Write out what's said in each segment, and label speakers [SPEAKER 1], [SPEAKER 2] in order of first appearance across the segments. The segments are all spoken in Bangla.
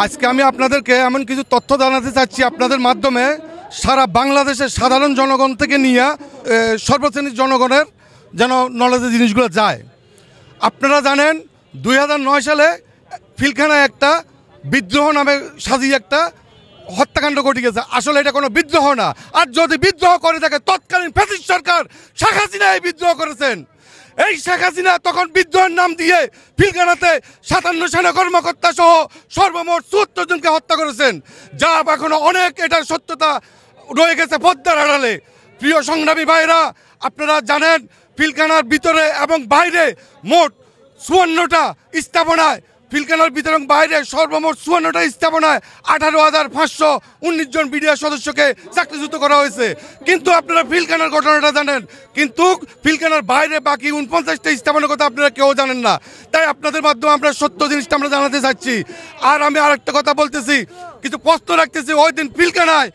[SPEAKER 1] আজকে আমি আপনাদেরকে এমন কিছু তথ্য জানাতে চাচ্ছি আপনাদের মাধ্যমে, সারা বাংলাদেশের সাধারণ জনগণ থেকে নিয়ে সর্বশ্রেণীর জনগণের যেন নলেজের জিনিসগুলো যায়। আপনারা জানেন 2009 সালে পিলখানায় একটা বিদ্রোহ নামে সাজিয়ে একটা হত্যাকাণ্ড ঘটে গেছে। আসলে এটা কোনো বিদ্রোহ না, আর যদি বিদ্রোহ করে থাকে তৎকালীন ফ্যাসিস্ট সরকার শেখ হাসিনা এই বিদ্রোহ করেছেন। এই শেখ হাসিনা তখন বিদ্রোহের নাম দিয়ে পিলখানাতে 57 সেনা কর্মকর্তা সহ সর্বমোট 74 জনকে হত্যা করেছেন, যা এখনো অনেক এটার সত্যতা রয়ে গেছে পদ্মার আড়ালে। প্রিয় সংগ্রামী ভাইরা, আপনারা জানেন পিলখানার ভিতরে এবং বাইরে মোট 54টা স্থাপনায়, পিলখানার ভিতরে এবং বাইরে সর্বমোট 54টা স্থাপনায় 18,519 জন বিডিআর সদস্যকে চাকরিচ্যুত করা হয়েছে। কিন্তু আপনারা পিলখানার ঘটনাটা জানেন, কিন্তু পিলখানার বাইরে বাকি 49টা স্থাপনার কথা আপনারা কেউ জানেন না। তাই আপনাদের মাধ্যমে আমরা সত্য জিনিসটা আমরা জানাতে চাচ্ছি। আর আমি আরেকটা কথা বলতেছি, কিছু প্রশ্ন রাখতেছি। ওই দিন পিলখানায়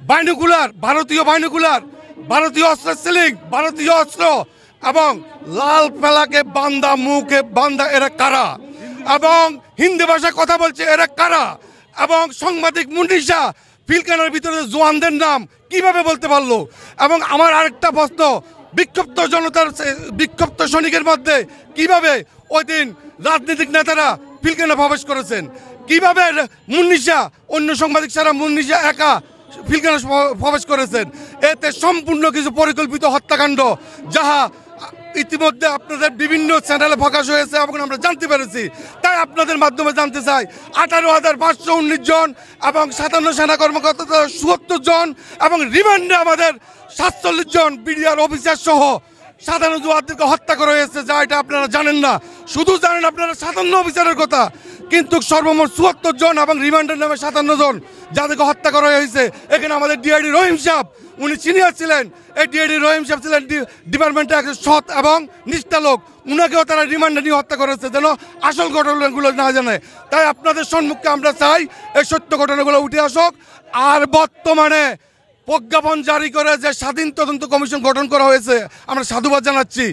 [SPEAKER 1] বাইনোকুলার, ভারতীয় বাইনোকুলার, ভারতীয় অস্ত্র সিলিং, ভারতীয় অস্ত্র এবং লাল পেলাকে বান্দা মুখে বান্দা এরা কারা, এবং হিন্দি ভাষায় কথা বলছে এরা কারা, এবং সাংবাদিক মুন্নিশা পিলখানার ভিতরে জওয়ানদের নাম কিভাবে বলতে পারলো? এবং আমার আরেকটা প্রশ্ন, বিক্ষুব্ধ জনতার বিক্ষুব্ধ সৈনিকের মধ্যে কিভাবে ওই দিন রাজনৈতিক নেতারা পিলখানা প্রবেশ করেছেন? কিভাবে মুন্নিশা, অন্য সাংবাদিক ছাড়া মুন্নিশা একা পিলখানা প্রবেশ করেছেন? এতে সম্পূর্ণ কিছু পরিকল্পিত হত্যাকাণ্ড, যাহা ইতিমধ্যে আপনাদের বিভিন্ন চ্যানেলে প্রকাশ হয়েছে এবং আমরা জানতে পেরেছি। তাই আপনাদের মাধ্যমে জানতে চাই, 18,519 জন এবং 57 সেনা কর্মকর্তা 74 জন এবং রিমান্ডে আমাদের 47 জন বিডিআর অফিসার সহ সাধারণ জওয়ানদেরকে হত্যা করা হয়েছে, যা এটা আপনারা জানেন না। শুধু জানেন আপনারা 57 অফিসারের কথা, কিন্তু সর্বমোট 74 জন এবং রিমান্ডের নামে 57 জন যাদেরকে হত্যা করা হয়েছে। এখানে আমাদের ডিআইডি রহিম সাহেব, উনি সিনিয়র ছিলেন। এই ডিআইডি রহিম সাহেব ছিলেন ডিপার্টমেন্টে একজন সৎ এবং নিষ্ঠা লোক, উনাকেও তারা রিমান্ডে নিয়ে হত্যা করেছে, যেন আসল ঘটনাগুলো না জানে। তাই আপনাদের সম্মুখে আমরা চাই এই সত্য ঘটনাগুলো উঠে আসুক। আর বর্তমানে প্রজ্ঞাপন জারি করে যে স্বাধীন তদন্ত কমিশন গঠন করা হয়েছে, আমরা সাধুবাদ জানাচ্ছি।